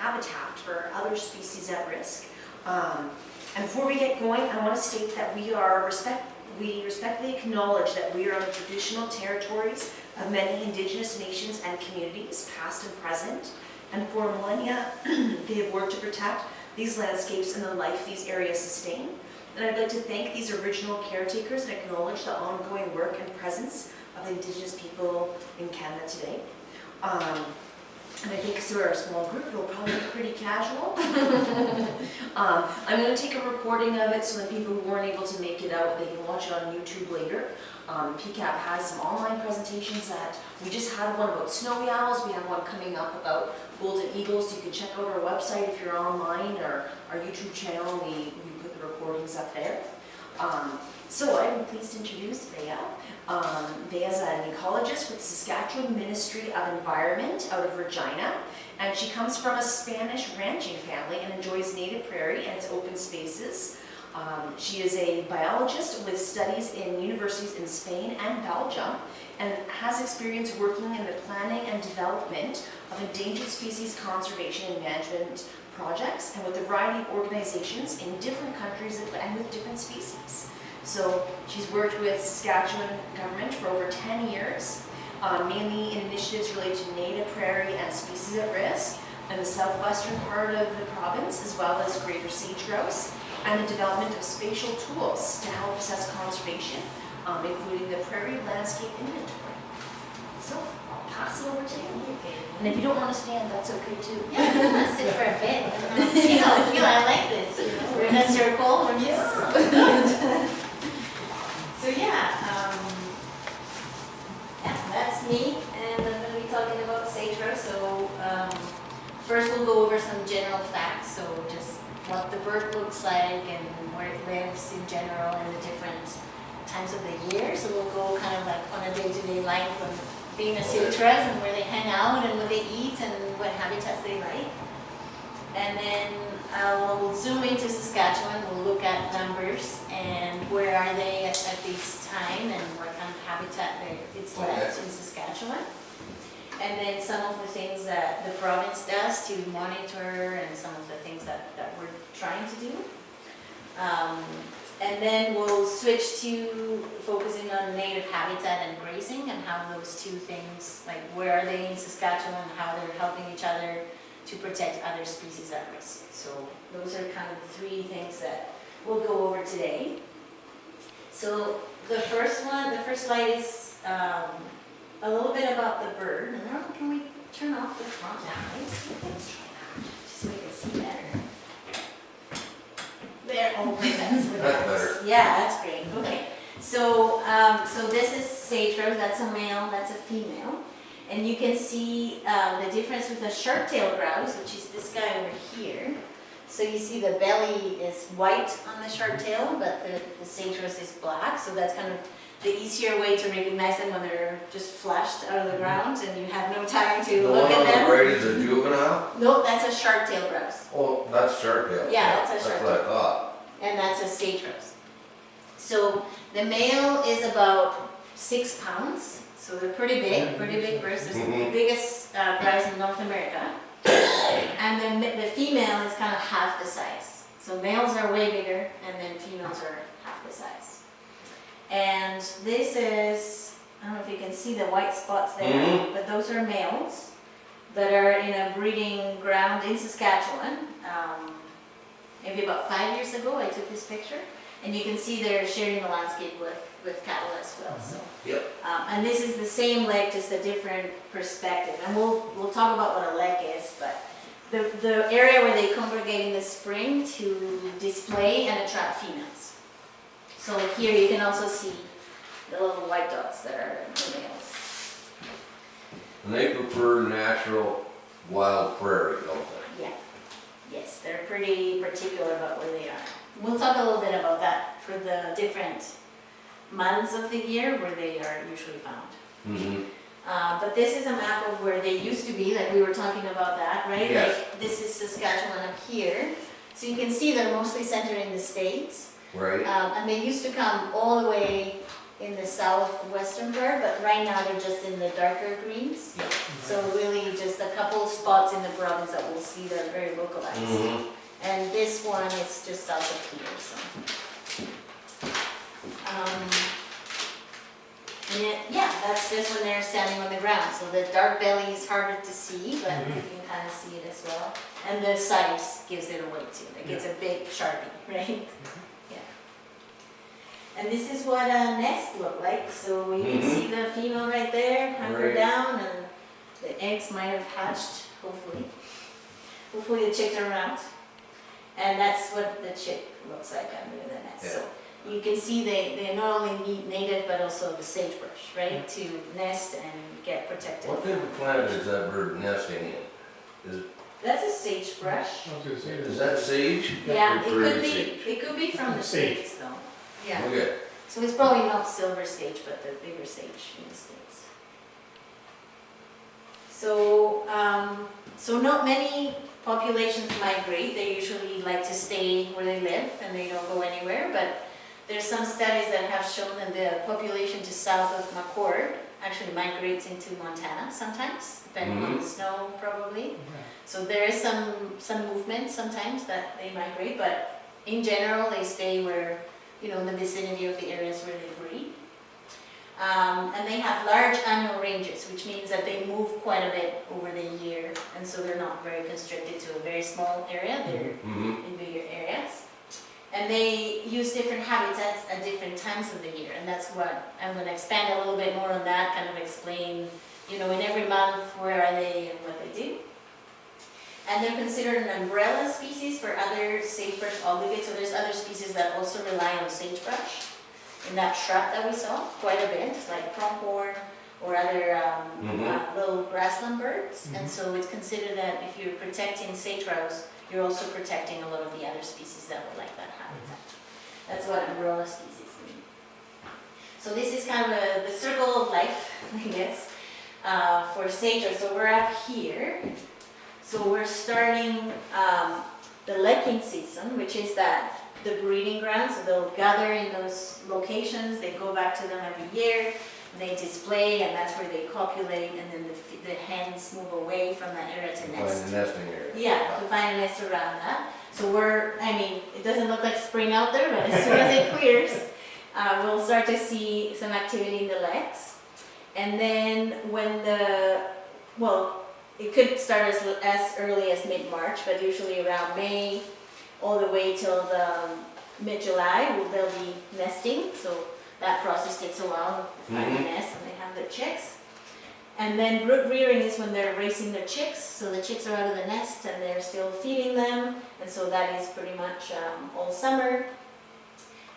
habitat for other species at risk. And before we get going, I want to state that we respectfully acknowledge that we are on the traditional territories of many Indigenous nations and communities, past and present, and for millennia they have worked to protect these landscapes and the life these areas sustain. And I'd like to thank these original caretakers and acknowledge the ongoing work and presence of Indigenous people in Canada today. And I think because we're a small group, it'll probably be pretty casual. I'm going to take a recording of it so that people who weren't able to make it out, they can watch it on YouTube later. PCAP has some online presentations that we just had one about snowy owls. We have one coming up about golden eagles. So you can check out our website if you're online, or our YouTube channel. We put the recordings up there. So I'm pleased to introduce Bea. Bea is an ecologist with the Saskatchewan Ministry of Environment out of Regina, and she comes from a Spanish ranching family and enjoys native prairie and its open spaces. She is a biologist with studies in universities in Spain and Belgium, and has experience working in the planning and development of endangered species conservation and management projects, and with a variety of organizations in different countries and with different species. So she's worked with Saskatchewan government for over 10 years, mainly in initiatives related to native prairie and species at risk in the southwestern part of the province, as well as Greater Sage-Grouse, and the development of spatial tools to help assess conservation, including the Prairie Landscape Inventory. So I'll pass it over to you. And if you don't want to stand, that's okay too. Yeah, I'm gonna sit for a bit. See how I feel. I like this. We're in a circle. We're just... So yeah, that's me, and I'm going to be talking about sage-grouse. So first we'll go over some general facts, so just what the bird looks like and where it lives in general and the different times of the year. So we'll go kind of like on a day-to-day life of being a sage-grouse and where they hang out and what they eat and what habitats they like. And then we'll zoom into Saskatchewan. We'll look at numbers and where are they at this time and what kind of habitat it's left in Saskatchewan. And then some of the things that the province does to monitor and some of the things that we're trying to do. And then we'll switch to focusing on native habitat and grazing and how those two things, like where are they in Saskatchewan, how they're helping each other to protect other species at risk. So those are kind of the three things that we'll go over today. So the first slide is a little bit about the bird. And now can we turn off the front lights? Let's try that, just so we can see better. There, oh, that's better. Yeah, that's great. Okay. So so this is sage-grouse. That's a male. That's a female. And you can see the difference with the sharp-tailed grouse, which is this guy over here. So you see the belly is white on the sharp-tail, but the sage-grouse is black. So that's kind of the easier way to recognize them when they're just flushed out of the ground and you have no time to look at them. The one on the right is a juvenile? No, that's a sharp-tailed grouse. Oh, that's sharp-tailed. Yeah, that's a sharp-tailed. That's what I thought. And that's a sage-grouse. So the male is about 6 pounds. So they're pretty big birds. They're the biggest grouse in North America. And then the female is kind of half the size. So males are way bigger and then females are half the size. And this is, I don't know if you can see the white spots there, but those are males that are in a breeding ground in Saskatchewan. Maybe about 5 years ago I took this picture. And you can see they're sharing the landscape with cattle as well. So, yep. And this is the same lek, just a different perspective. And we'll talk about what a lek is, but the area where they congregate in the spring to display and attract females. So here you can also see the little white dots that are the males. And they prefer natural wild prairie, don't they? Yeah. Yes, they're pretty particular about where they are. We'll talk a little bit about that for the different months of the year where they are usually found. But this is a map of where they used to be, like we were talking about that, right? Yes. Like this is Saskatchewan up here. So you can see they're mostly centered in the States. Right. And they used to come all the way in the southwestern part, but right now they're just in the darker greens. Yeah. So really just a couple spots in the province that we'll see that are very localized. Mhm. And this one is just south of here, so. And yeah, that's just when they're standing on the ground. So the dark belly is harder to see, but you can kind of see it as well. And the size gives it away too. Like it's a big Sharpie, right? Yeah. And this is what a nest looked like. So you can see the female right there, hunker Right. down, and the eggs might have hatched, hopefully. Hopefully the chicks are out. And that's what the chick looks like under the nest. Yeah. So you can see they not only need native but also the sagebrush, right, to nest and get protected. What type of plant is that bird nesting in? That's a sagebrush. Is that sage? Yeah, Or it prairie could be. sage? It could be from the Sage. states though. Yeah. Okay. So it's probably not silver sage, but the bigger sage in the states. So so not many populations migrate. They usually like to stay where they live and they don't go anywhere. But there's some studies that have shown that the population to south of McCord actually migrates into Montana sometimes, depending on the snow probably. So there is some movement sometimes that they migrate, but in general they stay where, in the vicinity of the areas where they breed. And they have large annual ranges, which means that they move quite a bit over the year, and so they're not very constricted to a very small area, they're in bigger areas. And they use different habitats at different times of the year, and that's what I'm going to expand a little bit more on that, kind of explain, in every month, where are they and what they do. And they're considered an umbrella species for other sagebrush obligates, so there's other species that also rely on sagebrush in that shrub that we saw quite a bit, like pronghorn or other little grassland birds. And so it's considered that if you're protecting sage-grouse, you're also protecting a lot of the other species that would like that habitat. That's what umbrella species mean. So this is kind of the circle of life, I guess, for sage-grouse. So we're up here. So we're starting the lecking season, which is that the breeding ground. So they'll gather in those locations, they go back to them every year, and they display, and that's where they copulate, and then the hens move away from that area to Find nest. the nesting area. Yeah, to find a nest around that. So it doesn't look like spring out there, but as soon as it clears, we'll start to see some activity in the legs. And then it could start as early as mid-March, but usually around May, all the way till the mid-July, they'll be nesting. So that process takes a while to find the nest and they have their chicks. And then brood rearing is when they're raising their chicks. So the chicks are out of the nest and they're still feeding them. And so that is pretty much all summer.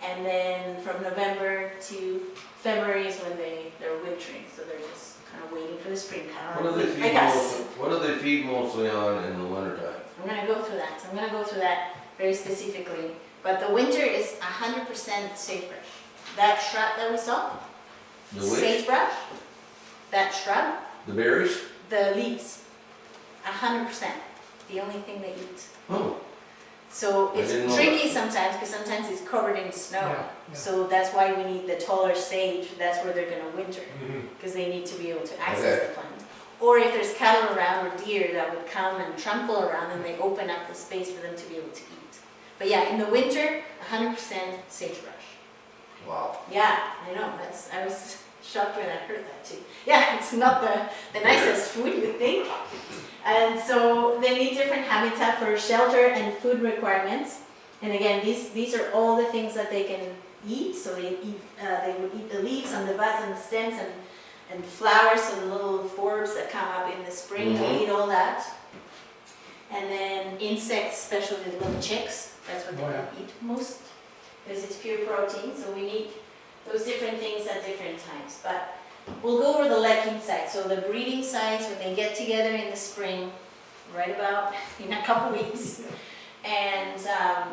And then from November to February is when they're wintering. So they're just kind of waiting for the spring, kind of like us. What do they feed mostly on in the wintertime? I'm going to go through that. I'm going to go through that very specifically. But the winter is 100% sagebrush. That shrub that we saw, The which? sagebrush, that shrub, The berries? the leaves, 100%. The only thing they eat. Oh. So I it's didn't know tricky sometimes because sometimes it's covered in snow. So that's why we need the taller sage. That's where they're going to winter because they need to be able to access the plant. Or if there's cattle around or deer that would come and trample around, and they open up the space for them to be able to eat. But yeah, in the winter, 100% sagebrush. Wow. Yeah, I know. I was shocked when I heard that too. Yeah, it's not the nicest food, you think. And so they need different habitat for shelter and food requirements. And again, these are all the things that they can eat. So they would eat the leaves and the buds and the stems and flowers, so the little forbs that come up in the spring, they'll eat all that. And then insects, especially the little chicks, that's what they would eat most, because it's pure protein. So we need those different things at different times. But we'll go over the lecking site. So the breeding sites, when they get together in the spring, right about in a couple weeks. And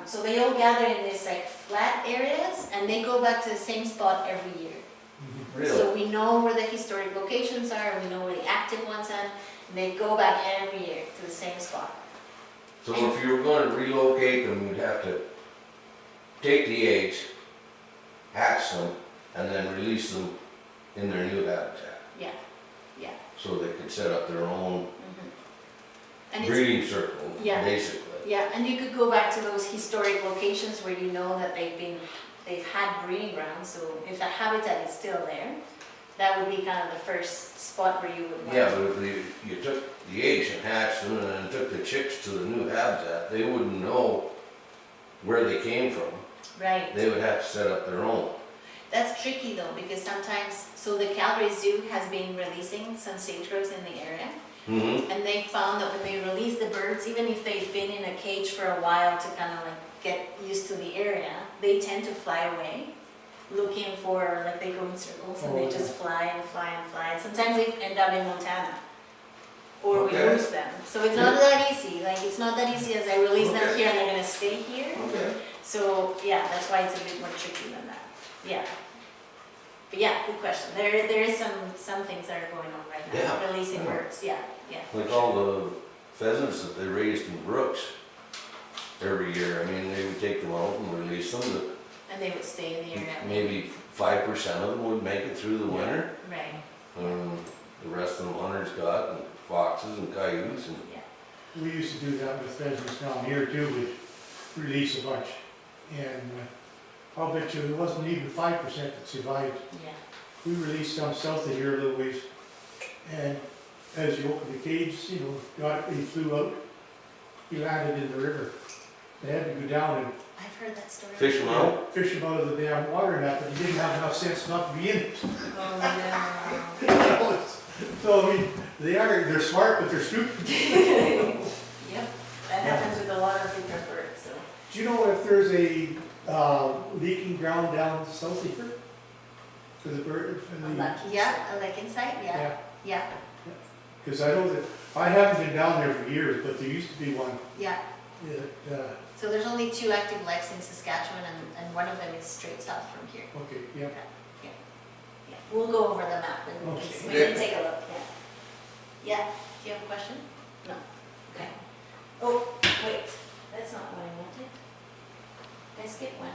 so they all gather in this like flat areas, and they go back to the same spot every year. Really? So we know where the historic locations are, we know where the active ones are, and they go back every year to the same spot. So if you were going to relocate them, you'd have to take the eggs, hatch them, and then release them in their new habitat. Yeah, yeah. So they could set up their own And it's, breeding circle, Yeah. basically. yeah, and you could go back to those historic locations where you know that they've had breeding grounds, so if that habitat is still there, that would be kind of the first spot where you would want. Yeah, but if you took the eggs and hatched them and then took the chicks to the new habitat, they wouldn't know where they came from. Right. They would have to set up their own. That's tricky though, because sometimes, so the Calgary Zoo has been releasing some sage-grouse in the area, Mm-hmm. and they found that when they release the birds, even if they've been in a cage for a while to kind of like get used to the area, they tend to fly away, looking for, like they go in circles and they just fly and fly and fly. And sometimes they end up in Montana, or we Okay. lose them. So it's not that easy. Like it's not that easy as I release them Okay. here and they're gonna stay here. Okay. So yeah, that's why it's a bit more tricky than that. Yeah. But yeah, good question. There is some things that are going on right now. Yeah. Releasing Yeah. birds. Yeah, yeah. Like all the pheasants that they raised in brooks every year, I mean, they would take them out and release them, but And they would stay in the area. maybe 5% of them would make it through the winter. Right. The rest of them hunters got, and foxes and coyotes and. Yeah. We used to do that with pheasants down here too, we'd release a bunch. And I'll bet you it wasn't even 5% that survived. Yeah. We released some south of here a little ways. And as you open the cage, he flew out, he landed in the river. They had to go down and I've heard that story. Fish them out? fish him out of the damn water and that, but he didn't have enough sense not to be in it. Oh no. So I mean, they're smart, but they're stupid. Yep. That happens with a lot of different birds. So. Do you know if there's a leaking ground down south here? For the bird, for the, Yeah, a lecking site. Yeah. Yeah. because I know that, I haven't been down there for years, but there used to be one Yeah. that, So there's only 2 active leks in Saskatchewan, and one of them is straight south from here. okay, yeah. Yeah. We'll go over the map and we can take a look. Yeah. Yeah. Do you have a question? No. Okay. Oh, wait. That's not what I wanted. I skipped one.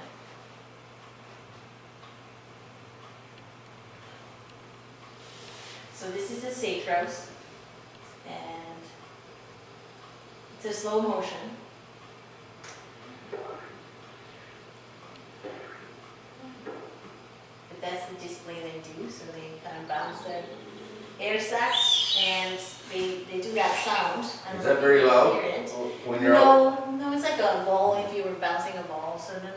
So this is a sage-grouse, and it's a slow motion. But that's the display they do, so they kind of bounce their air sacs, and they do that sound. I don't Is know that if very you can loud hear it. when you're out? No, it's like a ball if you were bouncing a ball, so then,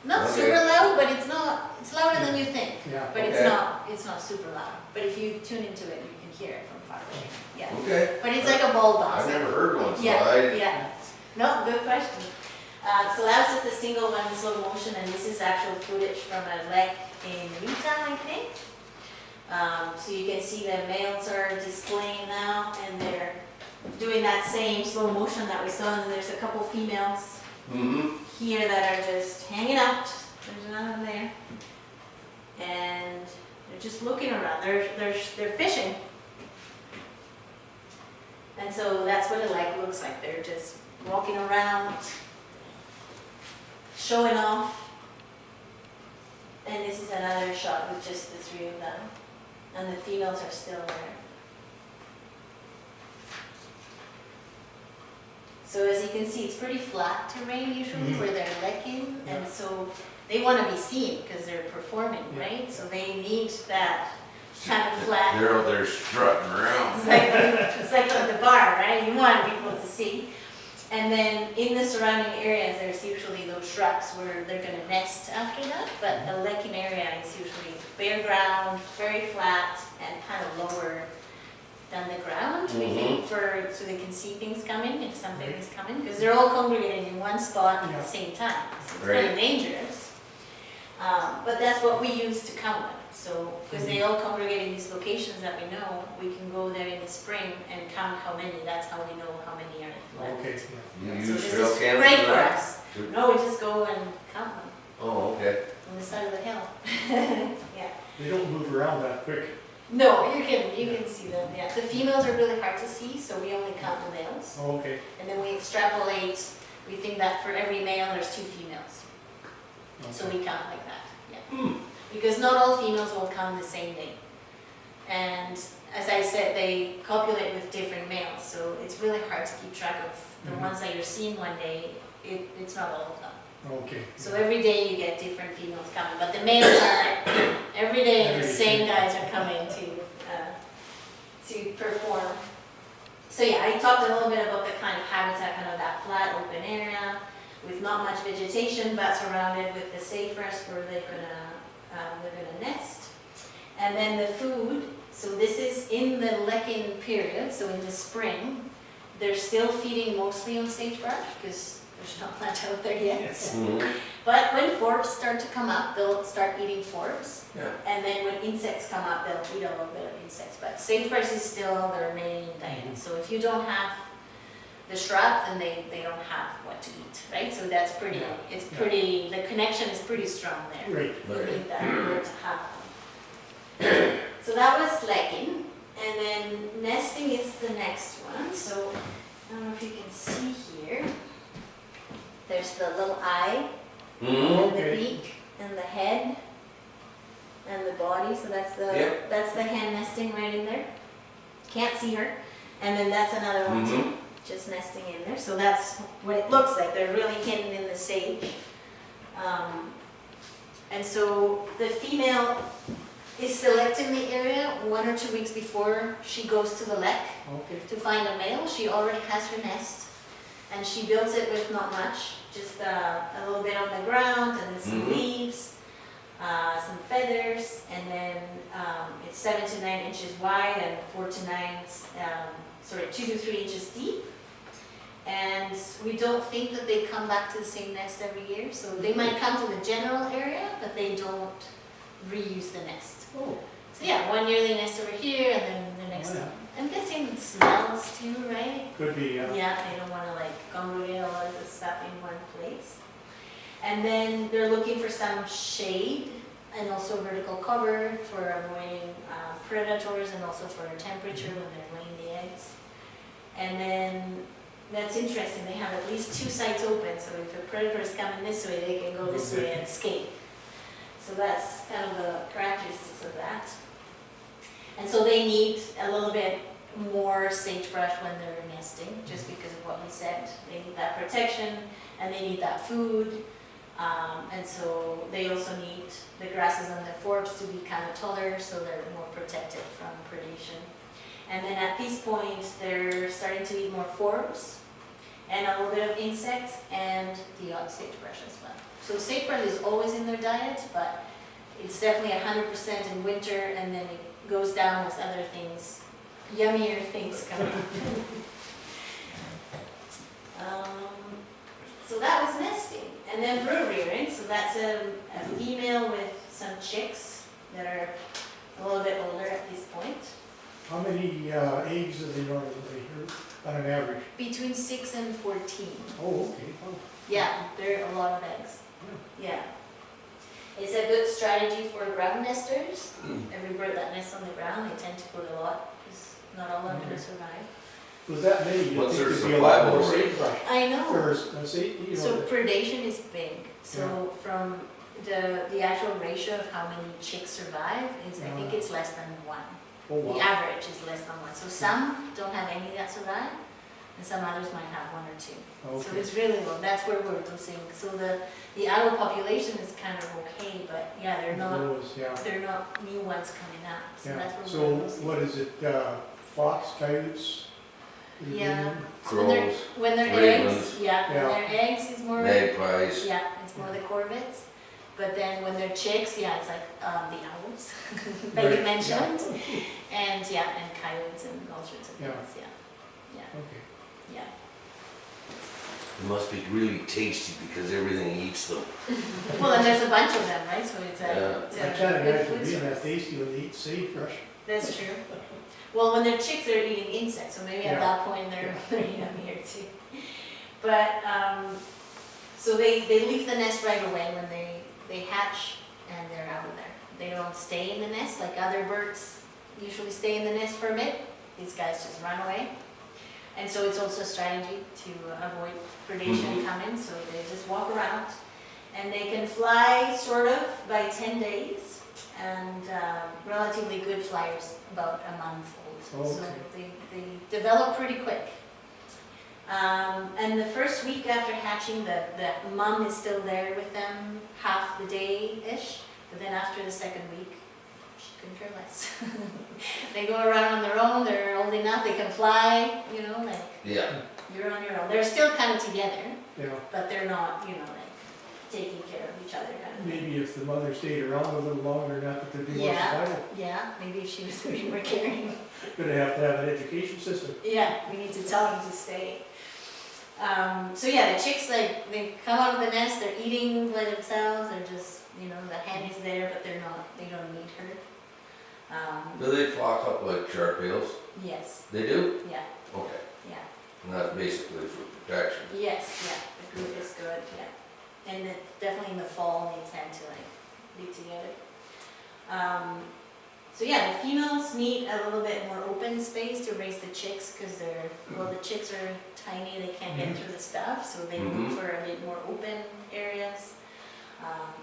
not Okay. super loud, but it's louder than you think. Yeah. But Okay. it's not super loud. But if you tune into it, you can hear it from far away. Yeah. Okay. But it's like a ball I've bouncing. never heard one, so Yeah, I, yeah. No, good question. So that was just a single one in slow motion, and this is actual footage from a lek in Utah, I think. So you can see the males are displaying now, and they're doing that same slow motion that we saw, and there's a couple females here that are just hanging out. There's another there. And they're just looking around. They're fishing. And so that's what a lek looks like. They're just walking around, showing off. And this is another shot with just the 3 of them. And the females are still there. So as you can see, it's pretty flat terrain usually where they're lekking, and so they want to be seen because they're performing, right? So they need that kind of flat. they're out there strutting around. It's like at the bar, right? You want people to see. And then in the surrounding areas, there's usually those shrubs where they're going to nest after that. But the lekking area is usually bare ground, very flat, and kind of lower than the ground, we think, so they can see things coming if something is coming, because they're all congregating in one spot at the same time. So it's kind of dangerous. But that's what we use to count them. So, because they all congregate in these locations that we know, we can go there in the spring and count how many. That's how we know how many are left. Okay, yeah. You So use this trail is cams great for for that? us. No, we just go and count them Oh, okay. on the side of the hill. Yeah. They don't move around that quick. No, you can see them. Yeah. The females are really hard to see, so we only count the males. Oh, okay. And then we extrapolate. We think that for every male, there's 2 females. So we count like that. Yeah. because not all females will come the same day. And as I said, they copulate with different males, so it's really hard to keep track of the ones that you're seeing one day. It's not all of them. Okay. So every day you get different females coming, but the males are every day the same guys are coming to perform. So yeah, I talked a little bit about the kind of habitat, kind of that flat open area with not much vegetation, but surrounded with the sagebrush where they're gonna nest. And then the food. So this is in the lecking period. So in the spring, they're still feeding mostly on sagebrush because there's not much out there yet. But when forbs start to come up, they'll start eating forbs. Yeah. And then when insects come up, they'll eat a little bit of insects. But sagebrush is still their main diet. So if you don't have the shrub, then they don't have what to eat, right? So that's pretty, it's pretty, the connection is pretty strong there. Right. You need that in order to have them. So that was lecking. And then nesting is the next one. So I don't know if you can see here. There's the little eye, and the beak, and the head, and the body. So that's the hen nesting right in there. Can't see her. And then that's another one too, just nesting in there. So that's what it looks like. They're really hidden in the sage. And so the female is selecting the area 1 or 2 weeks before she goes to the lek to find a male. She already has her nest, and she builds it with not much, just a little bit on the ground, and then some leaves, some feathers, and then it's 7 to 9 inches wide and 4 to 9, 2 to 3 inches deep. And we don't think that they come back to the same nest every year, so they might come to the general area, but they don't reuse the nest. Oh. So yeah, 1 year they nest over here, and then the next one. I'm guessing it smells too, right? Could be, Yeah, they don't want to like congregate a lot of the stuff in one place. And then they're looking for some shade and also vertical cover for avoiding predators and also for temperature when they're laying the eggs. And then that's interesting, they have at least 2 sites open, so if a predator is coming this way, they can go this way and escape. So that's kind of the characteristics of that. And so they need a little bit more sagebrush when they're nesting, just because of what we said. They need that protection and they need that food. And so they also need the grasses and the forbs to be kind of taller, so they're more protected from predation. And then at this point, they're starting to eat more forbs and a little bit of insects and the odd sagebrush as well. So sagebrush is always in their diet, but it's definitely 100% in winter, and then it goes down as other things, yummier things come up. So that was nesting. And then brood rearing, so that's a female with some chicks that are a little bit older at this point. How many eggs do they normally lay on an average? Between 6 and 14. Oh, okay. Oh. Yeah, there are a lot of eggs. Yeah. It's a good strategy for ground nesters. Every bird that nests on the ground, they tend to put a lot, because not all are going to survive. Was that many? You'd What's think their there'd be a lot more survival rate? sagebrush. I know. Or, you So know, predation is big. So from the actual ratio of how many chicks survive is, I think it's less than 1. oh, The wow. average is less than 1. So some don't have any that survive, and some others might have 1 or 2. So Okay. it's really low. That's where we're losing. So the adult population is kind of okay, but yeah, they're not new ones coming up. So Yeah. that's where So we're losing. what is it, fox, coyotes? Yeah. Crows, When they're ravens. eggs, when they're eggs is more, magpies. it's more the corvids. But then when they're chicks, it's like the owls that Right, you mentioned, and and coyotes and all sorts of things. Okay. Yeah. It must be really tasty because everything eats them. Well, and there's a bunch of them, right? So it's Yeah. a I can't good imagine food being that source. tasty when they eat sagebrush. That's true. Well, when they're chicks, they're eating insects, so maybe at Yeah. that point they're yummier too. But so they leave the nest right away when they hatch, and they're out of there. They don't stay in the nest like other birds usually stay in the nest for a bit. These guys just run away. And so it's also a strategy to avoid predation coming, so they just walk around. And they can fly sort of by 10 days. and relatively good flyers, about a month old. So Okay. they develop pretty quick. And the first week after hatching, the mom is still there with them half the day-ish, but then after the second week, she couldn't care less. They go around on their own, they're old enough, they can fly, you know, like, Yeah, you're on your own. They're still kind of together, Yeah, but they're not, you know, like, taking care of each other kind of thing. maybe if the mother stayed around a little longer, not that there'd be more survival. Yeah, maybe if she was a bit more caring. Gonna have to have an education system. Yeah, we need to tell them to stay. So yeah, the chicks, like, they come out of the nest, they're eating by themselves, they're just, you know, the hen is there, but they don't need her. do they flock up like shark tails? Yes, They do? yeah, Okay, yeah, and that's basically for protection. yes, yeah, the group is good, yeah. And definitely in the fall, they tend to like be together. So yeah, the females need a little bit more open space to raise the chicks because the chicks are tiny, they can't get through the stuff, so they look for a bit more open areas.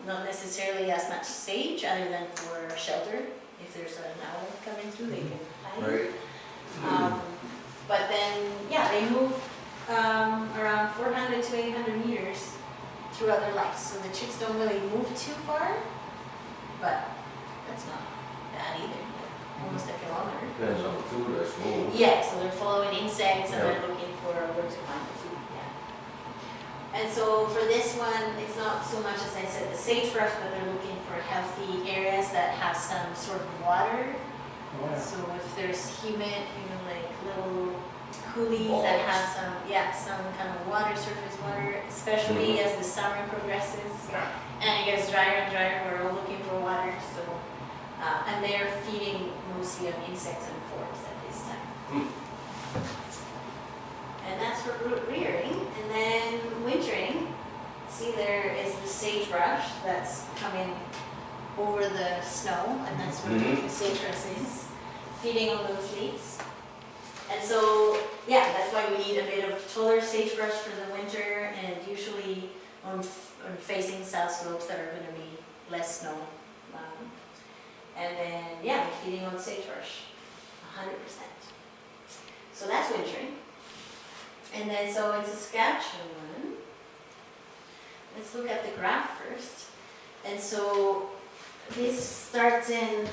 Not necessarily as much sage, other than for shelter. If there's an owl coming through, they can hide. Right? But then, yeah, they move around 400 to 800 meters throughout their life. So the chicks don't really move too far, but that's not bad either. Almost a kilometer. Depends on the food, I suppose. Yeah, so they're following insects and Yeah. they're looking for where to find the food. Yeah. And so for this one, it's not so much as I said the sagebrush, but they're looking for healthy areas that have some sort of water. Oh, yeah. So if there's humid, you know, like little coulees that have some kind of water, surface water, especially as the summer progresses. And it gets drier and drier, we're all looking for water, so, and they're feeding mostly on insects and forms at this time. And that's for rearing, and then wintering, see there is the sagebrush that's coming over the snow, and that's where the sagebrush is, feeding on those leaves. And so, yeah, that's why we need a bit of taller sagebrush for the winter, and usually on facing south slopes that are going to be less snow. And then, yeah, we're feeding on sagebrush, 100%. So that's wintering. And then, so in Saskatchewan, let's look at the graph first. And so this starts in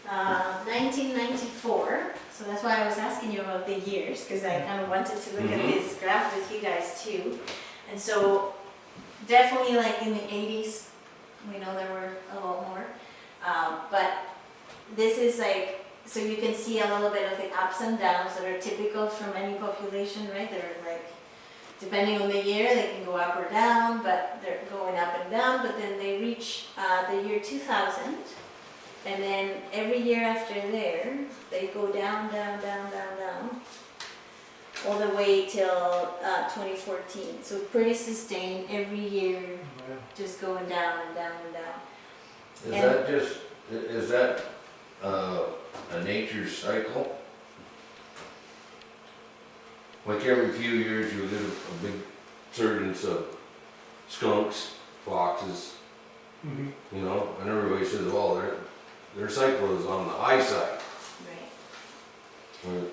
1994. So that's why I was asking you about the years, because I kind of wanted to look at this graph with you guys too. And so definitely like in the 80s, we know there were a lot more. But this is like, so you can see a little bit of the ups and downs that are typical from any population, right? They're like, depending on the year, they can go up or down, but they're going up and down, but then they reach the year 2000. And then every year after there, they go down, down, down, down, down, all the way till 2014. So pretty sustained every year, just going down and down and down. Is that a nature's cycle? Like every few years you get a big surge of skunks, foxes, you know, and everybody says, well, their cycle is on the high side. Right.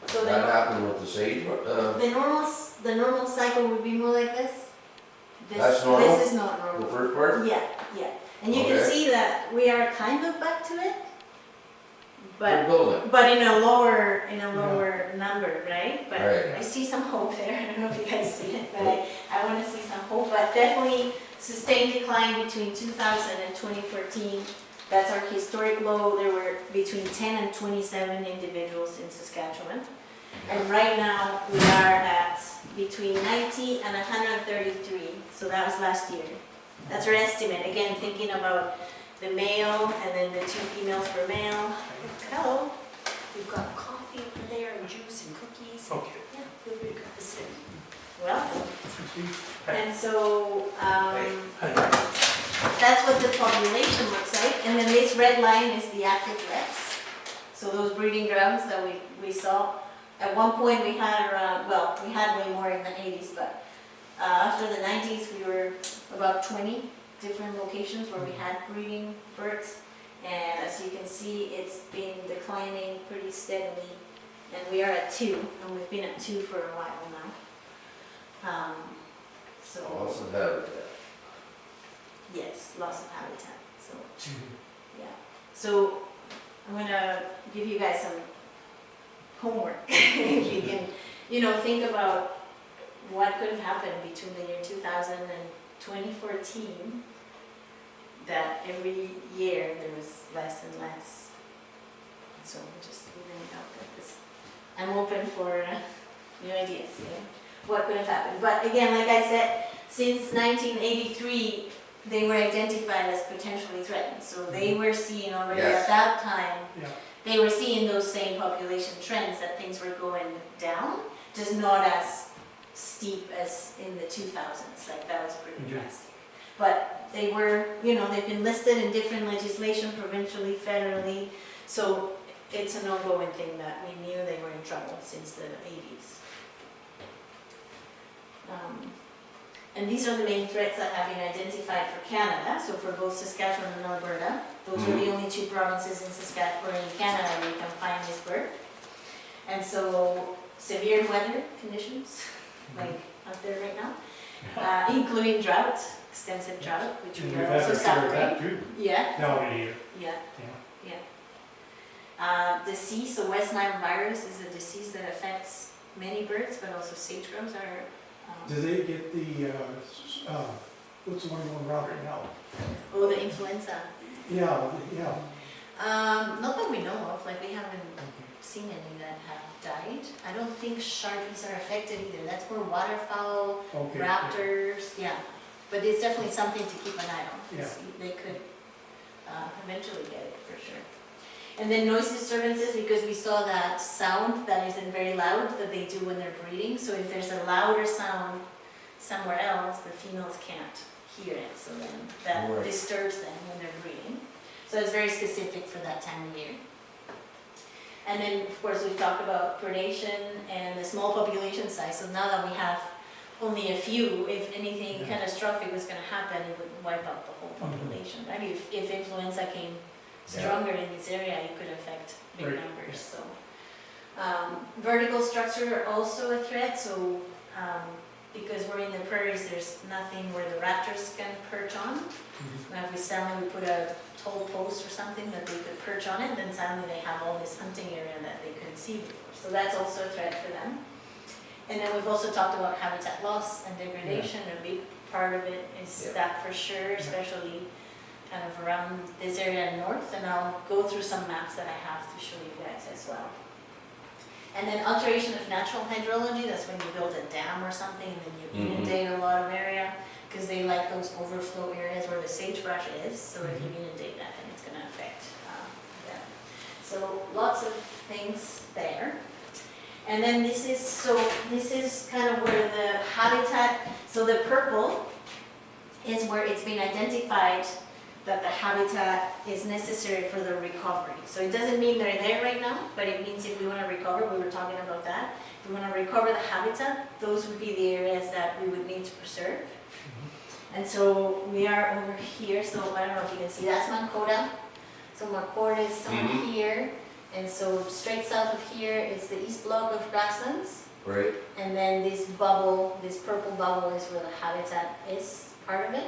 So that happened with the sage? The normal cycle would be more like this. That's normal? This is not normal. The first part? Yeah, yeah. And you can Okay. see that we are kind of back to it, Good building. but in a lower number, right? But Right. I see some hope there. I don't know if you guys see it, but I want to see some hope. But definitely sustained decline between 2000 and 2014. That's our historic low. There were between 10 and 27 individuals in Saskatchewan. And right now we are at between 90 and 133. So that was last year. That's our estimate. Again, thinking about the male and then the 2 females per male. Hello. We've got coffee over there and juice and cookies. Okay. Yeah, feel free to grab a sip. Welcome. And so that's what the population looks like. And then this red line is the active reps. So those breeding grounds that we saw. At one point we had around, well, we had way more in the 80s, but after the 90s we were about 20 different locations where we had breeding birds. And as you can see, it's been declining pretty steadily. And we are at 2, and we've been at 2 for a while now. So, Loss of habitat. yes, loss of habitat. So, yeah. So I'm gonna give you guys some homework. If you can, think about what could have happened between the year 2000 and 2014, that every year there was less and less. So just leaving it out like this. I'm open for new ideas, what could have happened. But again, like I said, since 1983, they were identified as potentially threatened. So they were seeing already Yes. at that time, Yeah. they were seeing those same population trends, that things were going down, just not as steep as in the 2000s. Like that was pretty Mhm. drastic. But they were, they've been listed in different legislation, provincially, federally. So it's an ongoing thing that we knew they were in trouble since the 80s. And these are the main threats that have been identified for Canada. So for both Saskatchewan and Alberta, those are the only 2 provinces in Saskatchewan or in Canada where you can find this bird. And so severe weather conditions, like up there right now, including drought, extensive drought, which And we we've are had also to share that suffering. too, Yeah, now in a year. yeah. Yeah. Disease, so West Nile virus is a disease that affects many birds, but also sage-grouse are. Do they get the, what's the one going around right now? Oh, the influenza. Yeah, yeah. Not that we know of, like we haven't seen any that have died. I don't think sharpies are affected either. That's more waterfowl, Okay. raptors, yeah. But it's definitely something to keep an eye on. 'Cause Yeah. they could eventually get it for sure. And then noise disturbances, because we saw that sound that isn't very loud that they do when they're breeding. So if there's a louder sound somewhere else, the females can't hear it. So then that Right. disturbs them when they're breeding. So it's very specific for that time of year. And then, of course, we've talked about predation and the small population size. So now that we have only a few, if anything Yeah. catastrophic was going to happen, it would wipe out the whole population. I mean, if influenza came stronger in this area, it could affect big Right. numbers. So, vertical structure are also a threat. So, because we're in the prairies, there's nothing where the raptors can perch on. Mhm. Now, if we suddenly put a tall post or something that they could perch on it, then suddenly they have all this hunting area that they couldn't see before. So that's also a threat for them. And then we've also talked about habitat loss and degradation. A big part of it is Yeah. that for sure, especially kind of around this area north. And I'll go through some maps that I have to show you guys as well. And then alteration of natural hydrology, that's when you build a dam or something and then you inundate a lot of area, because they like those overflow areas where the sagebrush is. So if you inundate that, then it's going to affect them. So lots of things there. And then this is kind of where the habitat, so the purple is where it's been identified that the habitat is necessary for the recovery. So it doesn't mean they're there right now, but it means if we want to recover, we were talking about that, if we want to recover the habitat, those would be the areas that we would need to preserve. And so we are over here, so I don't know if you can see, that's McCord. So McCord is somewhere here, and so straight south of here is the east block of grasslands. Right. And then this bubble, this purple bubble is where the habitat is, part of it.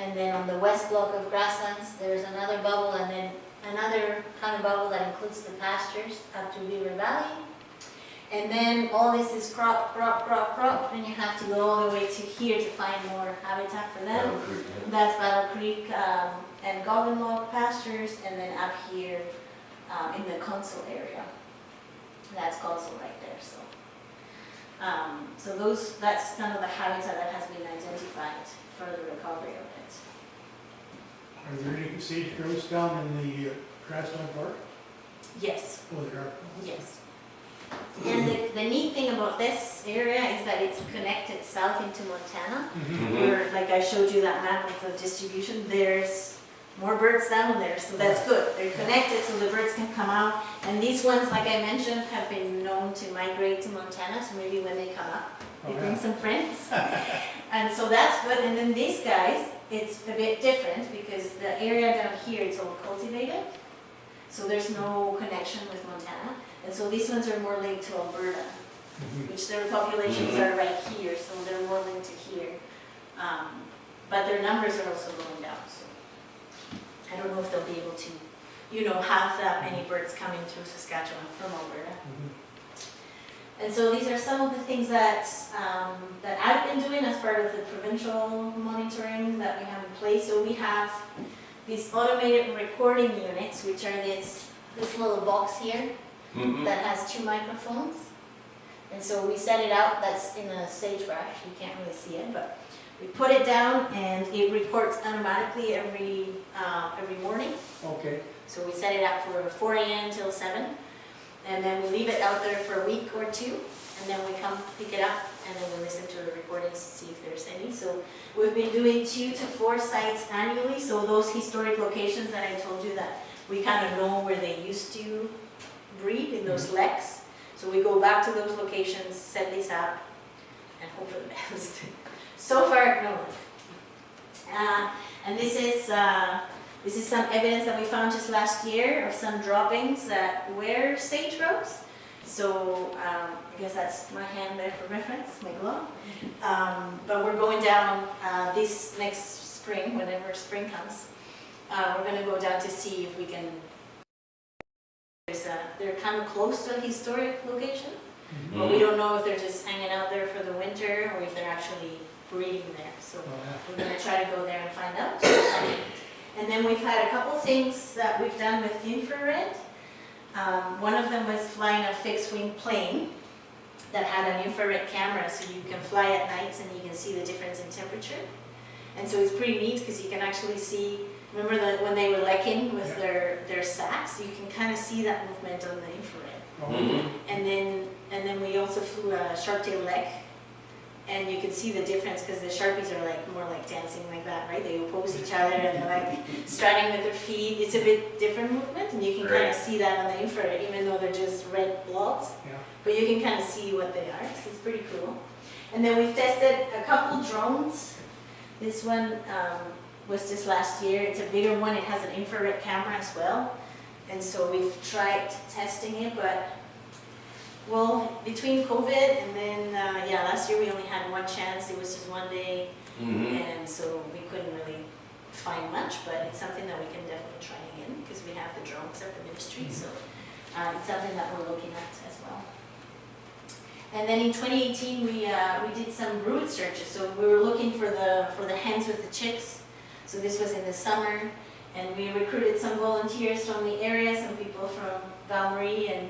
And then on the west block of grasslands, there's another bubble, and then another kind of bubble that includes the pastures up to Beaver Valley. And then all this is crop, and you have to go all the way to here to find more habitat for them. That's Battle Creek and Goblin Log pastures, and then up here in the Consul area. That's Consul right there. So that's kind of the habitat that has been identified for the recovery of it. Are there any sage-grouse down in the grassland park? Yes, Oh, there are. yes. And the neat thing about this area is that it's connected south into Montana. Mhm. Where, like I showed you that map of the distribution, there's more birds down there, so that's good. They're connected so the birds can come out. And these ones, like I mentioned, have been known to migrate to Montana, so maybe when they come up, they bring some friends. And so that's good. And then these guys, it's a bit different because the area down here is all cultivated. So there's no connection with Montana. And so these ones are more linked to Alberta, which their populations are right here, so they're more linked to here. But their numbers are also going down, so I don't know if they'll be able to, have that many birds coming through Saskatchewan from Alberta. And so these are some of the things that I've been doing as part of the provincial monitoring that we have in place. So we have these automated recording units, which are this little box here that has 2 microphones. And so we set it out, that's in a sagebrush, you can't really see it, but we put it down and it records automatically every morning. Okay. So we set it up for 4 a.m. till 7. And then we leave it out there for a week or 2. And then we come pick it up and then we listen to the recordings to see if there's any. So we've been doing 2 to 4 sites annually. So those historic locations that I told you that we kind of know where they used to breed in those leks. So we go back to those locations, set these up, and hope for the best. So far, no luck. And this is some evidence that we found just last year of some droppings that were sage-grouse. So I guess that's my hand there for reference, my glove. But we're going down this next spring, whenever spring comes. We're going to go down to see if we can. They're kind of close to a historic location, but we don't know if they're just hanging out there for the winter or if they're actually breeding there. So we're going to try to go there and find out. And then we've had a couple things that we've done with infrared. One of them was flying a fixed-wing plane that had an infrared camera, so you can fly at nights and you can see the difference in temperature. And so it's pretty neat because you can actually see, remember when they were lekking with their sacks, you can kind of see that movement on the infrared. And then we also flew a sharp-tail lek, and you can see the difference because the Sharpies are more like dancing like that, right? They oppose each other and they're like striding with their feet. It's a bit different movement, and you can kind of see that on the infrared, even though they're just red blobs. But you can kind of see what they are, so it's pretty cool. And then we've tested a couple drones. This one was just last year. It's a bigger one. It has an infrared camera as well. And so we've tried testing it, but between COVID and then, last year we only had one chance. It was just one day, and so we couldn't really find much, but it's something that we can definitely try again because we have the drones at the ministry, so it's something that we're looking at as well. And then in 2018, we did some brood searches. So we were looking for the hens with the chicks. So this was in the summer, and we recruited some volunteers from the area, some people from Val-Marie and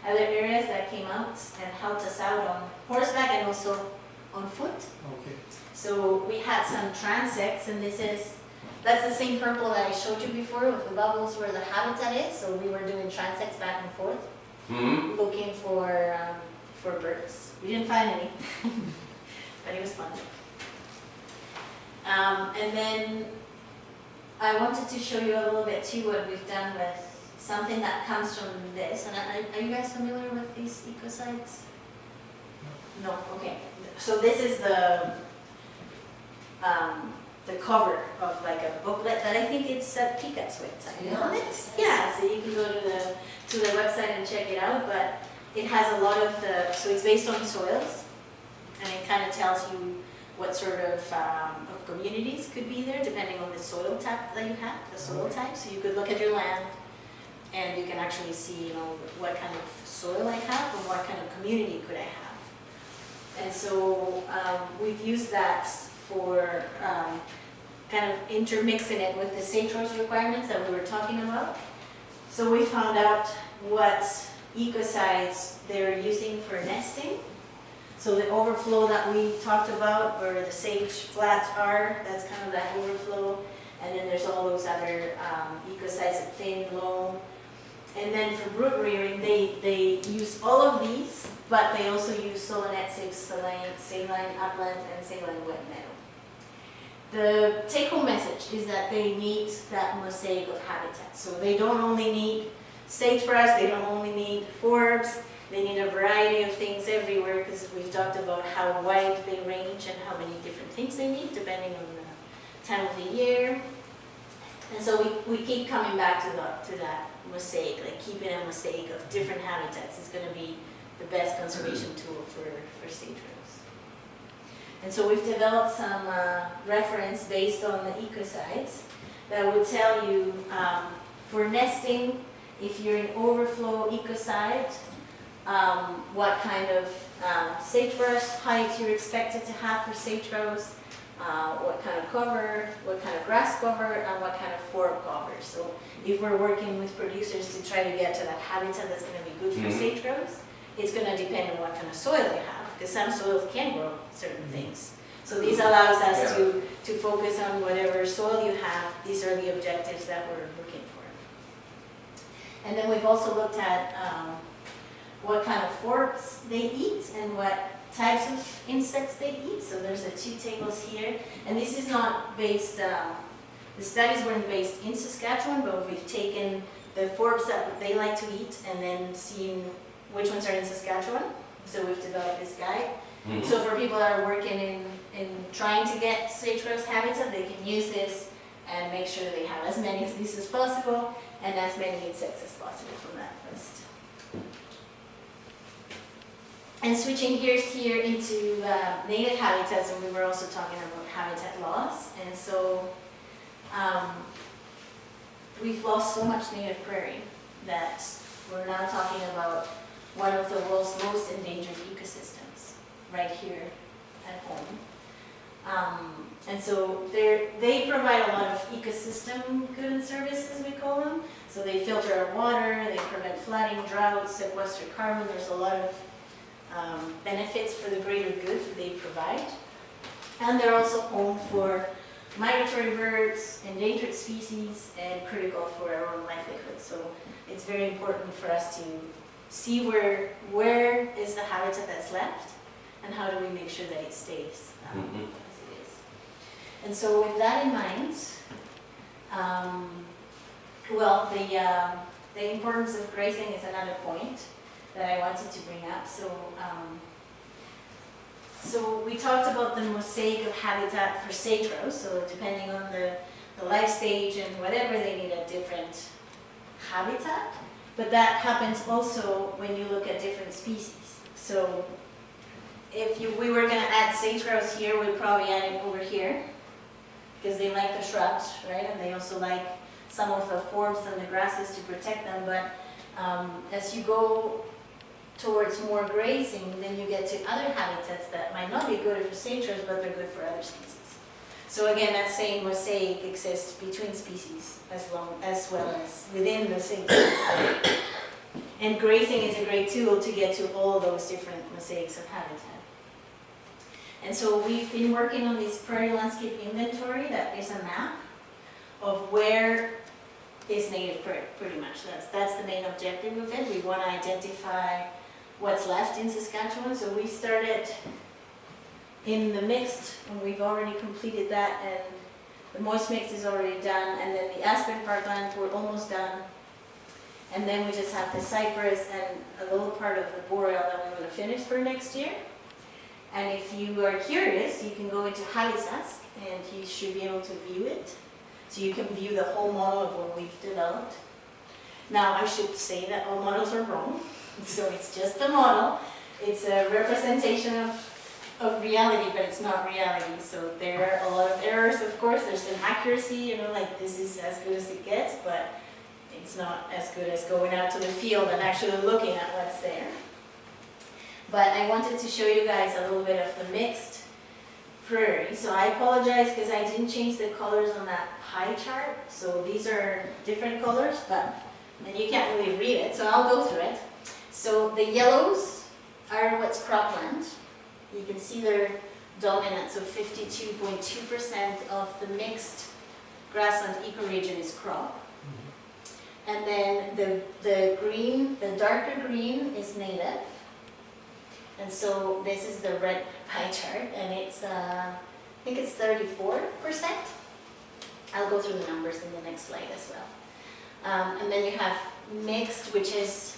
other areas that came out and helped us out on horseback and also on foot. Okay. So we had some transects, and that's the same purple that I showed you before with the bubbles where the habitat is. So we were doing transects back and forth, looking for birds. We didn't find any, but it was fun. And then I wanted to show you a little bit too what we've done with something that comes from this. And are you guys familiar with these ecocides? No. Okay. So this is the cover of like a booklet that I think it's at Pickups website, isn't it? Yeah. So you can go to the website and check it out. But it has a lot of so it's based on soils, and it kind of tells you what sort of communities could be there depending on the soil type that you have, the soil type. So you could look at your land, and you can actually see, what kind of soil I have and what kind of community could I have. And so we've used that for kind of intermixing it with the sage-grouse requirements that we were talking about. So we found out what ecocides they're using for nesting. So the overflow that we talked about, where the sage flats are, that's kind of that overflow. And then there's all those other ecocides at thin, low. And then for brood rearing, they use all of these, but they also use Solonetics, saline, upland, and saline wet meadow. the take-home message is that they need that mosaic of habitats. So they don't only need sagebrush, they don't only need forbs, they need a variety of things everywhere, because we've talked about how wide they range and how many different things they need depending on the time of the year. And so we keep coming back to that mosaic, like keeping a mosaic of different habitats is going to be the best conservation tool for sage-grouse. And so we've developed some reference based on the ecosites that would tell you for nesting, if you're in overflow ecosite, what kind of sagebrush height you're expected to have for sage-grouse, what kind of cover, what kind of grass cover, and what kind of forb cover. So if we're working with producers to try to get to that habitat that's going to be good for sage-grouse, it's going to depend on what kind of soil you have, because some soils can grow certain things. So this allows us to focus on whatever soil you have. These are the objectives that we're looking for. And then we've also looked at what kind of forbs they eat and what types of insects they eat. So there's the two tables here. And this is not based, the studies weren't based in Saskatchewan, but we've taken the forbs that they like to eat and then seen which ones are in Saskatchewan. So we've developed this guide. So for people that are working in trying to get sage-grouse habitat, they can use this and make sure they have as many of these as possible and as many insects as possible from that list. And switching gears here into native habitats, and we were also talking about habitat loss. And so we've lost so much native prairie that we're now talking about one of the world's most endangered ecosystems right here at home. And so they provide a lot of ecosystem good and services, we call them. So they filter our water, they prevent flooding, droughts, sequester carbon. There's a lot of benefits for the greater good that they provide. And they're also home for migratory birds, endangered species, and critical for our own livelihood. So it's very important for us to see where is the habitat that's left, and how do we make sure that it stays as it is. And so with that in mind, the importance of grazing is another point that I wanted to bring up. So we talked about the mosaic of habitat for sage-grouse. So depending on the life stage and whatever, they need a different habitat. But that happens also when you look at different species. So if we were going to add sage-grouse here, we'd probably add it over here because they like the shrubs, right? And they also like some of the forbs and the grasses to protect them. But as you go towards more grazing, then you get to other habitats that might not be good for sage-grouse, but they're good for other species. So again, that same mosaic exists between species as well as within the same species. And grazing is a great tool to get to all those different mosaics of habitat. And so we've been working on this Prairie Landscape Inventory that is a map of where is native prairie, pretty much. That's the main objective of it. We want to identify what's left in Saskatchewan. So we started in the mixed, and we've already completed that, and the moist mix is already done, and then the aspen parkland, we're almost done. And then we just have the cypress and a little part of the boreal that we want to finish for next year. And if you are curious, you can go into Habitats, and you should be able to view it. So you can view the whole model of what we've developed. Now, I should say that all models are wrong. So it's just a model. It's a representation of reality, but it's not reality. So there are a lot of errors, of course. There's an accuracy, like this is as good as it gets, but it's not as good as going out to the field and actually looking at what's there. But I wanted to show you guys a little bit of the mixed prairie. So I apologize because I didn't change the colors on that pie chart. So these are different colors, and you can't really read it, so I'll go through it. So the yellows are what's cropland. You can see they're dominant, so 52.2% of the mixed grassland ecoregion is crop. And then the green, the darker green is native. And so this is the red pie chart, and it's I think it's 34%. I'll go through the numbers in the next slide as well. And then you have mixed, which is,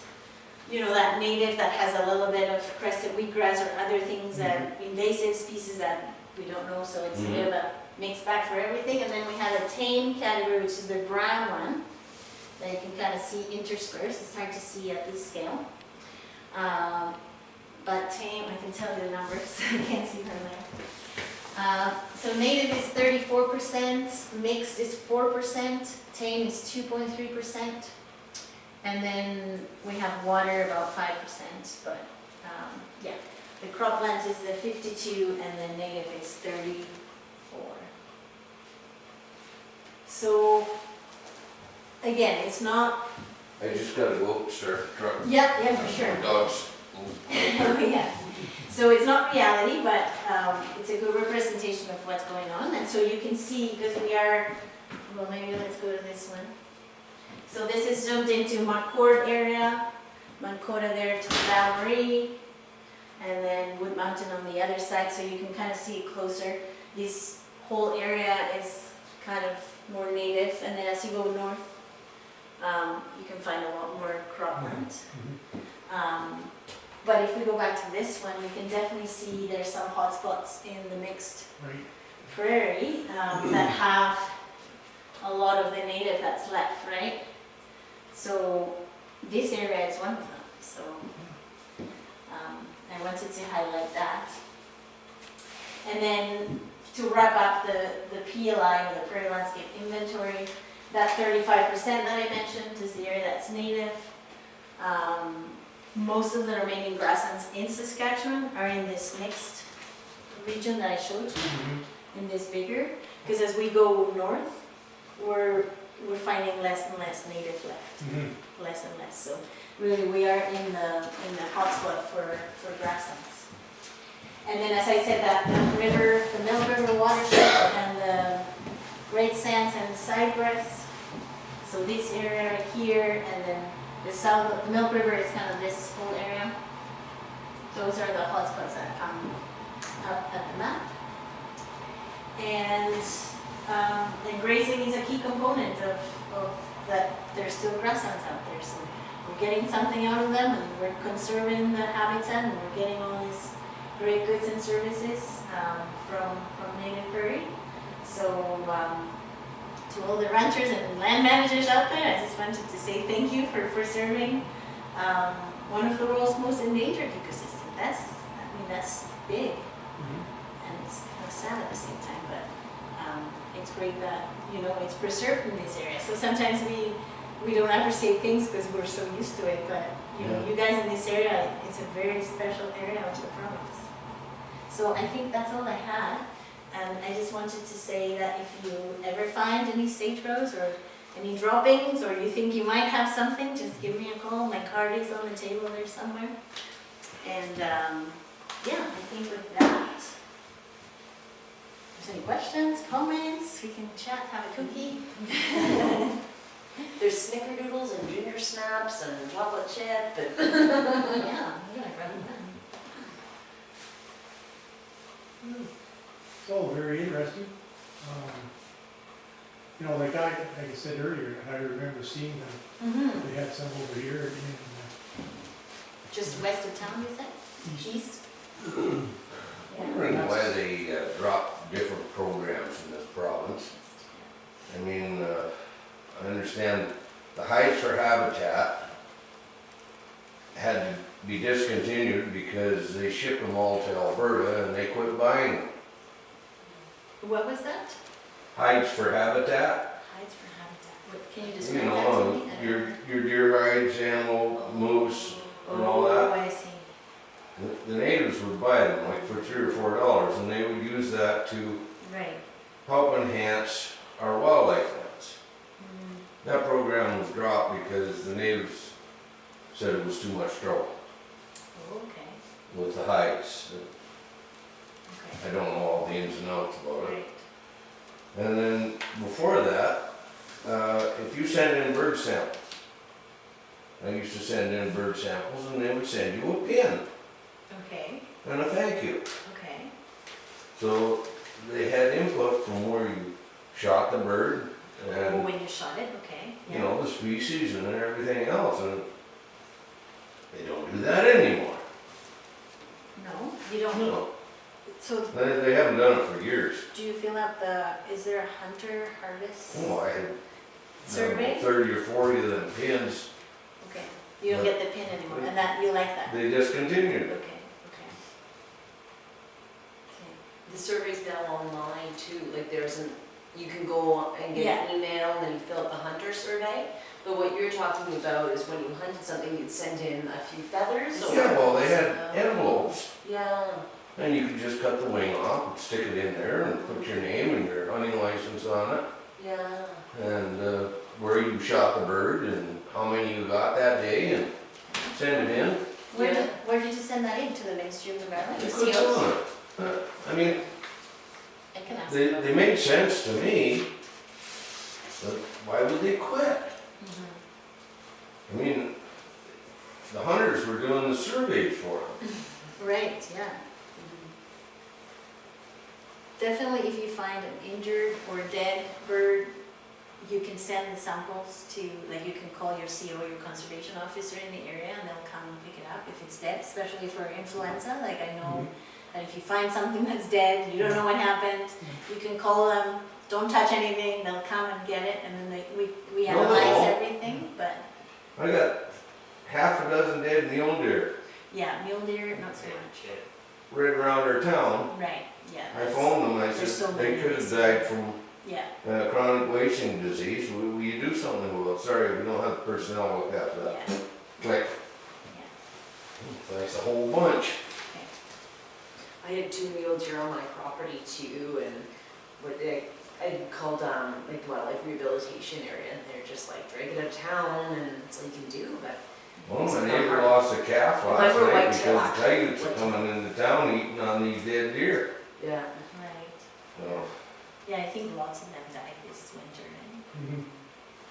you know, that native that has a little bit of crested wheatgrass or other things that invasive species that we don't know, so it's a bit of a mixed bag for everything. And then we have a tame category, which is the brown one, that you can kind of see interspersed. It's hard to see at this scale. But tame, I can tell you the numbers, I can't see them there. So native is 34%, mixed is 4%, tame is 2.3%, and then we have water about 5%, but yeah, the cropland is the 52 and the native is 34. So again, it's not, I just gotta go up and start the truck. yeah, for sure. My dog's. Oh, yeah. So it's not reality, but it's a good representation of what's going on. And so you can see, because we are, well, maybe let's go to this one. So this is zoomed into McCord area, Mancota there to Valerie, and then Wood Mountain on the other side, so you can kind of see it closer. This whole area is kind of more native, and then as you go north, you can find a lot more cropland. But if we go back to this one, you can definitely see there's some hot spots in the mixed prairie that have a lot of the native that's left, right? So this area is one of them. So I wanted to highlight that. And then to wrap up the PLI, or the Prairie Landscape Inventory, that 35% that I mentioned is the area that's native. Most of the remaining grasslands in Saskatchewan are in this mixed region that I showed you, in this bigger, because as we go north, we're finding less and less native left, less and less. So really, we are in the hotspot for grasslands. And then, as I said, that the river, the Mill River watershed, and the Great Sands and Cypress. So this area right here, and then the south, the Milk River is kind of this whole area. Those are the hotspots that come up at the map. And grazing is a key component of that. There's still grasslands out there, so we're getting something out of them, and we're conserving the habitat, and we're getting all these great goods and services from native prairie. So to all the ranchers and land managers out there, I just wanted to say thank you for preserving one of the world's most endangered ecosystems. That's big, and it's kind of sad at the same time, but it's great that, you know, it's preserved in this area. So sometimes we don't appreciate things because we're so used to it, but you know, you guys in this area, it's a very special area of the province. So I think that's all I had. And I just wanted to say that if you ever find any sage-grouse or any droppings, or you think you might have something, just give me a call. My card is on the table there somewhere. And yeah, I think with that, if there's any questions, comments, we can chat, have a cookie. There's snickerdoodles and ginger snaps and chocolate chip and Yeah, I'm gonna grab them. It's all very interesting. You know, like I said earlier, I remember seeing them. They had some over here in Just west of town, you said? east. East? I'm wondering why they drop different programs in this province. I mean, I understand the Heights for Habitat had to be discontinued because they shipped them all to Alberta and they quit buying them. What was that? Hides for Habitat, Hides for habitat. What, can you you describe that know, to me? I don't your deer hides, antelope, moose, and all Oh, that. I see. The natives would buy them like for $3 or $4, and they would use that to Right. help enhance our wildlife lands. That program was dropped because the natives said it was too much trouble Okay. with the hides. Okay. I don't know all the ins and outs about it. Right. And then before that, if you send in bird samples, I used to send in bird samples and they would send you a pin Okay. and a thank you. Okay. So they had input from where you shot the bird Oh, and, when you shot it, okay, you yeah. know, the species and everything else, and they don't do that anymore. No, you don't, No, so they haven't done it for years. do you fill out is there a hunter harvest Oh, I had survey? 30 or 40 of them pins. Okay, you don't get the pin anymore, and that, you like that? They discontinued Okay, it. okay. The survey's now online too, like you can go and get an email and then you fill out the hunter survey. But what you're talking about is when you hunted something, you'd send in a few feathers or? Yeah, well, they had envelopes, Yeah, and you could just cut the wing off, and stick it in there, and put your name and your hunting license on it, yeah. and where you shot the bird, and how many you got that day, and send it in. Where did you send that in, to the Ministry of Environment? They The put it COs? on it. I mean, I can ask them. they made sense to me, but why would they quit? Mhm. I mean, the hunters were doing the surveys for them. Right, yeah. Definitely, if you find an injured or dead bird, you can send the samples to, like, you can call your CO, your conservation officer in the area, and they'll come and pick it up if it's dead, especially for influenza. Like, I know that if you find something that's dead, you don't know what happened, you can call them, don't touch anything, they'll come and get it, and then we No, analyze they won't. everything, but, I got half a dozen dead mule deer yeah, mule deer, not so much. right around our town. Right, yeah. I that's- phoned them, I there's so said, many they could of have these. died from Yeah, chronic wasting disease, will you do something with it? Sorry, we don't have the personnel to look after that. yeah, Click. So that's a whole bunch. I had 2 mule deer on my property too, and I called like the wildlife rehabilitation area, and they're just like, drag it out of town, and that's all you can do, but. Well, my neighbor lost a calf If I last were night whitetail, because the coyotes are whitetail. coming into town eating on these dead deer. Yeah. right. So, Yeah, I think lots of them died this winter, and Mhm.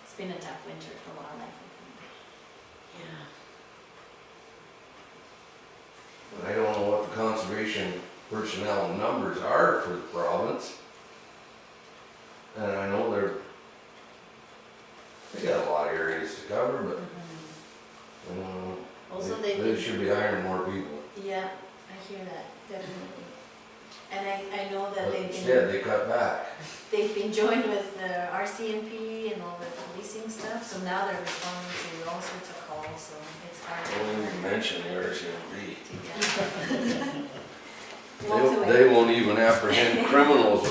it's been a tough winter for wildlife, I think. Yeah. I don't know what the conservation personnel numbers are for the province. And I know they got a lot of areas to cover, but, Also, they should be hiring more people. yeah, I hear that, definitely. And I know that But instead, they cut back. they've been joined with the RCMP and all the policing stuff, so now they're responding to all sorts of calls, so it's hard Don't even to mention the RCMP. Walks away. They won't even apprehend criminals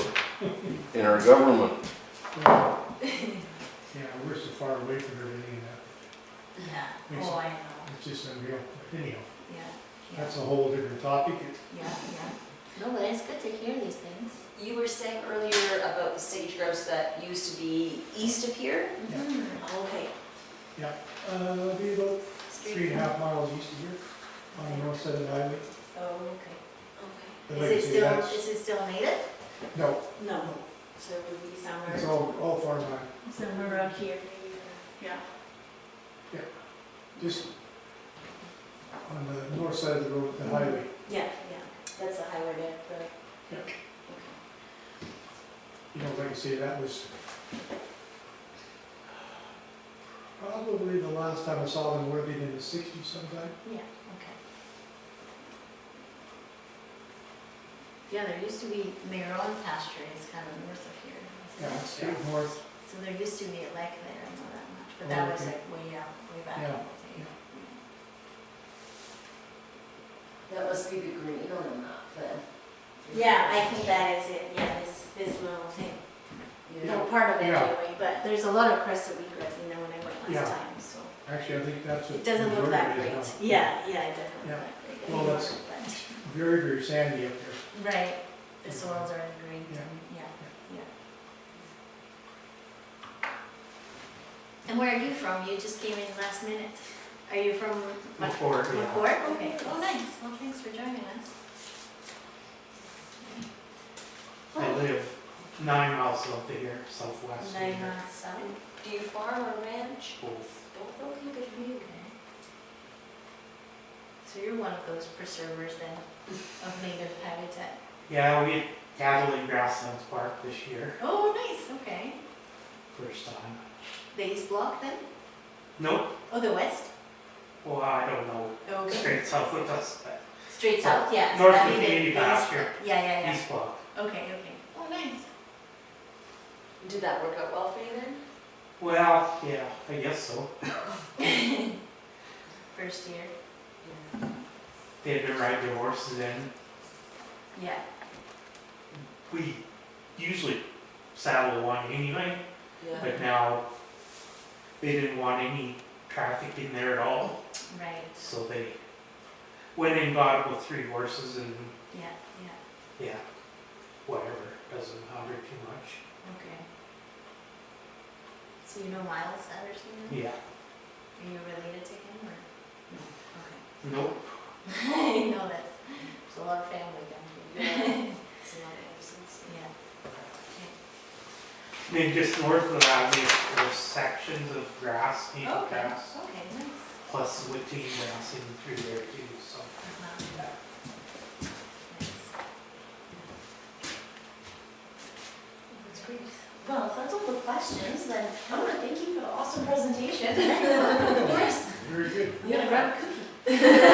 in our government. Yeah, we're so far away from everything that, Yeah, oh, I know, it's just unreal. But anyhow, yeah, that's a whole different topic. yeah. No, but it's good to hear these things. You were saying earlier about the sage-grouse that used to be east of here? Mhm. Okay. Be about 3.5 miles east of here, on the north side of the highway. Oh, okay. But Is like I it say, still, that's- is it still native? No, No. So it would be somewhere. it's all farmland, Somewhere around here, maybe, yeah. just on the north side of the road, the highway. Yeah, that's the highway there, but. Yeah. Okay. You know, like I say, that was probably the last time I saw them working in the 60s sometime. Yeah, okay. Yeah, there used to be Maron pasture, it's kind of north of here. Yeah, it's straight north. So there used to be a lake there, I know that much, but that was Okay. like way out, way back in Yeah, the day. That must be the green on the map then. Yeah, I think that is it, yeah, this little thing. Yeah. No, part of it Yeah. anyway, but there's a lot of crested wheatgrass in there when I went Yeah. last time, so. Actually, I think that's what. It doesn't look that majority great. is now. Yeah, it doesn't look Yeah. that great Well, anymore, that's- but, Very, very sandy up there. right, the soils are green, Yeah. yeah. And where are you from? You just came in last minute. Are you from McCord, yeah. McCord? Okay, oh, nice, well, thanks for joining us. I live 9 miles south of here, southwest. 9 miles south. Do you farm or ranch? Both. Both, okay, good for you. Okay. So you're one of those preservers then, of native habitat? Yeah, we cattle in Grasslands Park this year, Oh, nice, okay. first time. The east block then? Nope, Oh, the west? well, I don't know, Okay. straight south of us, but Straight south, yeah. North that'd of be the 80 east pasture. block. Yeah. east block. Okay. Oh, nice. Did that work out well for you then? Well, yeah, I guess so. First year. They had to ride their horses in. Yeah. We usually saddle one anyway, Yeah. but now they didn't want any traffic in there at all, Right. so they went and got about 3 horses and Yeah. yeah, whatever, doesn't matter too much. Okay. So you know Miles Sanderson? Then? Yeah, Are you related to him or? No. nope. Okay. No, there's a lot of family down here. Yeah. It's a lot of absence. Yeah. And then just north of that, there's sections of grass, native Okay. grass, Okay. Nice. plus woodland grass in through there too, so. Uh-huh. Nice. That's great. Well, if that's all the questions, then I want to thank you for the awesome presentation. Of course. Very good. You gotta grab a cookie.